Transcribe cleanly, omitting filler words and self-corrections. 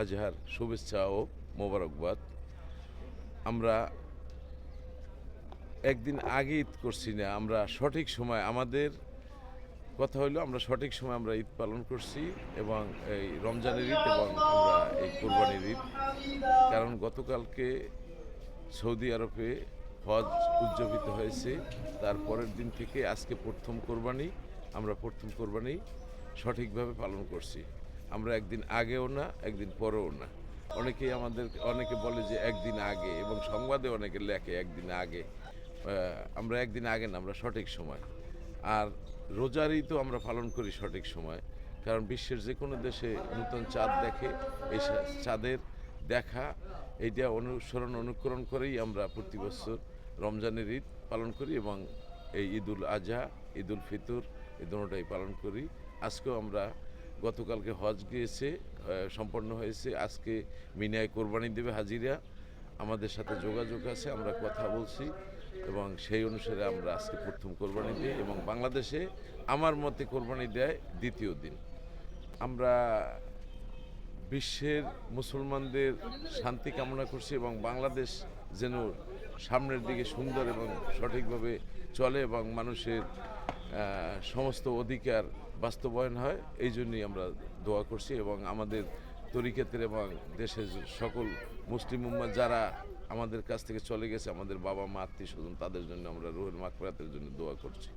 আজহার শুভেচ্ছা ও মোবারকবাদ। আমরা একদিন আগে ঈদ করছি না, আমরা সঠিক সময় আমাদের কথা হইলো আমরা সঠিক সময় আমরা ঈদ পালন করছি এবং এই রমজানের ঈদ এবং আমরা এই কোরবানির ঈদ। কারণ গতকালকে সৌদি আরবে হজ উদযাপিত হয়েছে, তার পরের দিন থেকে আজকে প্রথম কোরবানি। আমরা প্রথম কোরবানি সঠিকভাবে পালন করছি। আমরা একদিন আগেও না, একদিন পরেও না। অনেকে বলে যে একদিন আগে, এবং সংবাদে অনেকে লেখে একদিন আগে। আমরা একদিন আগে না, আমরা সঠিক সময়। আর রোজার ঈদও আমরা পালন করি সঠিক সময়, কারণ বিশ্বের যে কোনো দেশে নূতন চাঁদ দেখে, এই চাঁদের দেখা এইটা অনুকরণ করেই আমরা প্রতি বছর রমজানের ঈদ পালন করি এবং এই ঈদুল আজহা, ঈদুল ফিতর এই দুটোটাই পালন করি। আজকেও আমরা গতকালকে হজ গিয়েছে, সম্পন্ন হয়েছে। আজকে মিনায় কোরবানি দেবে হাজিরা, আমাদের সাথে যোগাযোগ আছে, আমরা কথা বলছি এবং সেই অনুসারে আমরা আজকে প্রথম কোরবানি দিই এবং বাংলাদেশে আমার মতে কোরবানি দেয় দ্বিতীয় দিন। আমরা বিশ্বের মুসলমানদের শান্তি কামনা করছি এবং বাংলাদেশ যেন সামনের দিকে সুন্দর এবং সঠিকভাবে চলে এবং মানুষের সমস্ত অধিকার বাস্তবায়ন হয়, এই জন্যই আমরা দোয়া করছি। এবং আমাদের তরিকাতের এবং দেশের সকল মুসলিম উম্মাহ যারা আমাদের কাছ থেকে চলে গেছে, আমাদের বাবা মা আত্মীয় স্বজন, তাদের জন্য আমরা রুহুল মাগফিরাতের জন্য দোয়া করছি।